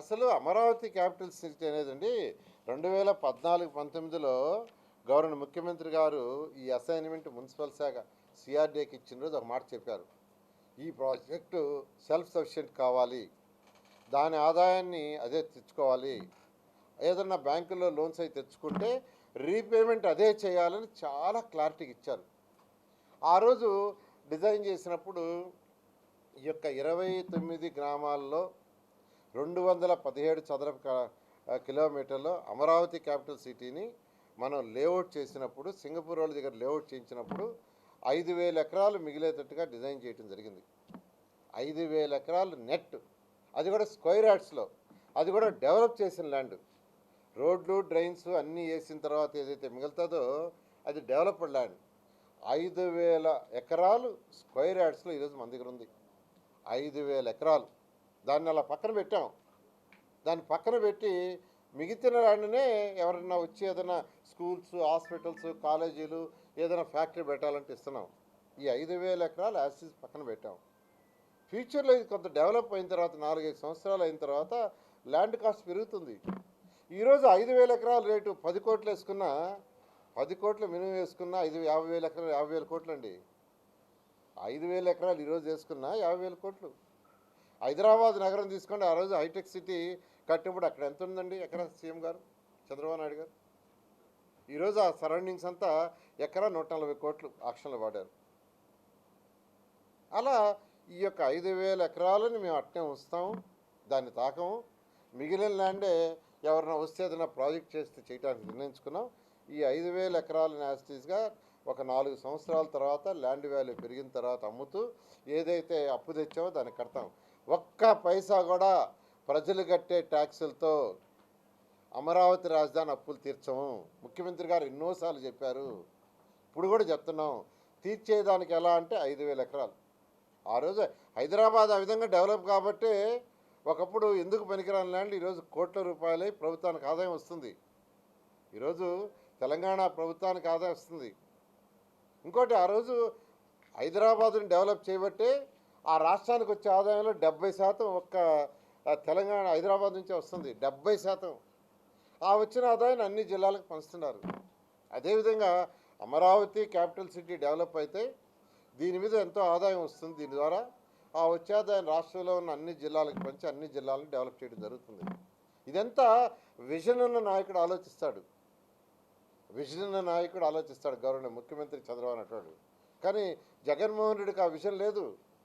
అసలు Amaravati capital city అనేదండి 2014-19లో governor ముఖ్యమంత్రి గారు ఈ అసైన్మెంట్ మున్సిపల్ శాఖ సిఆర్డీకి ఇచ్చిన రోజు ఒక మాట చెప్పారు. ఈ ప్రాజెక్టు సెల్ఫ్ సఫిషియెంట్ కావాలి, దాని ఆదాయాన్ని అదే తెచ్చుకోవాలి, ఏదన్నా బ్యాంకుల్లో లోన్స్ అయి తెచ్చుకుంటే రీపేమెంట్ అదే చేయాలని చాలా క్లారిటీగా ఇచ్చారు. ఆ రోజు డిజైన్ చేసినప్పుడు ఈ యొక్క 29 గ్రామాల్లో 217 చదరపు కిలోమీటర్లో అమరావతి క్యాపిటల్ సిటీని మనం లేఅవుట్ చేసినప్పుడు, సింగపూర్ వాళ్ళ దగ్గర లేఅవుట్ చేయించినప్పుడు 5,000 ఎకరాలు మిగిలేటట్టుగా డిజైన్ చేయడం జరిగింది. 5,000 ఎకరాలు నెట్, అది కూడా స్క్వేర్ యార్డ్స్లో, అది కూడా డెవలప్ చేసిన ల్యాండ్. రోడ్లు డ్రైన్స్ అన్నీ వేసిన తర్వాత ఏదైతే మిగులుతుందో అది డెవలప్డ్ ల్యాండ్. 5,000 ఎకరాలు స్క్వేర్ యార్డ్స్లో ఈరోజు మన దగ్గర ఉంది. 5,000 ఎకరాలు దాన్ని అలా పక్కన పెట్టాం. దాన్ని పక్కన పెట్టి మిగిలిన ల్యాండ్నే ఎవరన్నా వచ్చి ఏదైనా స్కూల్స్, హాస్పిటల్స్, కాలేజీలు, ఏదైనా ఫ్యాక్టరీ పెట్టాలంటే ఇస్తున్నాం. ఈ 5,000 ఎకరాలు యాసిస్ పక్కన పెట్టాం. ఫ్యూచర్లో ఇది కొంత డెవలప్ అయిన తర్వాత 4-5 సంవత్సరాలు అయిన తర్వాత ల్యాండ్ కాస్ట్ పెరుగుతుంది. ఈరోజు 5,000 ఎకరాల రేటు 10 కోట్లు వేసుకున్నా, 10 కోట్లు మినిమం వేసుకున్నా 50,000 ఎకరాలు 50,000 కోట్లు అండి. 5,000 ఎకరాలు ఈరోజు వేసుకున్నా 50,000 కోట్లు. హైదరాబాద్ నగరం తీసుకోండి, ఆ రోజు హైటెక్ సిటీ కట్టినప్పుడు అక్కడ ఎంత ఉందండి ఎకరా? సీఎం గారు చంద్రబాబు నాయుడు గారు ఈరోజు ఆ సరౌండింగ్స్ అంతా ఎకరా 140 కోట్లు ఆక్షన్లు వాడారు. అలా ఈ యొక్క 5,000 ఎకరాలని మేము అట్నే ఉంచుతాము, దాన్ని తాకము. మిగిలిన ల్యాండే ఎవరైనా వస్తే ఏదైనా ప్రాజెక్ట్ చేస్తే చేయడానికి నిర్ణయించుకున్నాం. ఈ 5,000 ఎకరాలను యాజిటీస్గా ఒక 4 సంవత్సరాల తర్వాత ల్యాండ్ వాల్యూ పెరిగిన తర్వాత అమ్ముతూ ఏదైతే అప్పు తెచ్చామో దాన్ని కడతాం. ఒక్క పైసా కూడా ప్రజలు కట్టే ట్యాక్సులతో అమరావతి రాజధాని అప్పులు తీర్చము. ముఖ్యమంత్రి గారు ఎన్నోసార్లు చెప్పారు, ఇప్పుడు కూడా చెప్తున్నాం. తీర్చేదానికి ఎలా అంటే 5,000 ఎకరాలు. ఆ రోజు హైదరాబాద్ ఆ విధంగా డెవలప్ కాబట్టి ఒకప్పుడు ఎందుకు పనికిరాని ల్యాండ్ ఈరోజు కోట్ల రూపాయలై ప్రభుత్వానికి ఆదాయం వస్తుంది. ఈరోజు తెలంగాణ ప్రభుత్వానికి ఆదాయం వస్తుంది. ఇంకోటి, ఆ రోజు హైదరాబాదుని డెవలప్ చేయబట్టే ఆ రాష్ట్రానికి వచ్చే ఆదాయంలో 70% ఒక్క తెలంగాణ హైదరాబాద్ నుంచే వస్తుంది. 70% ఆ వచ్చిన ఆదాయాన్ని అన్ని జిల్లాలకు పంచుతున్నారు. అదేవిధంగా అమరావతి క్యాపిటల్ సిటీ డెవలప్ అయితే దీని మీద ఎంతో ఆదాయం వస్తుంది. దీని ద్వారా ఆ వచ్చే ఆదాయం రాష్ట్రంలో ఉన్న అన్ని జిల్లాలకు పంచి అన్ని జిల్లాలను డెవలప్ చేయడం జరుగుతుంది. ఇదంతా విజన్ ఉన్న నాయకుడు ఆలోచిస్తాడు. విజన్ ఉన్న నాయకుడు ఆలోచిస్తాడు, గవర్నర్ ముఖ్యమంత్రి చంద్రబాబు నాయుడు. కానీ జగన్మోహన్ రెడ్డికి ఆ విజన్ లేదు.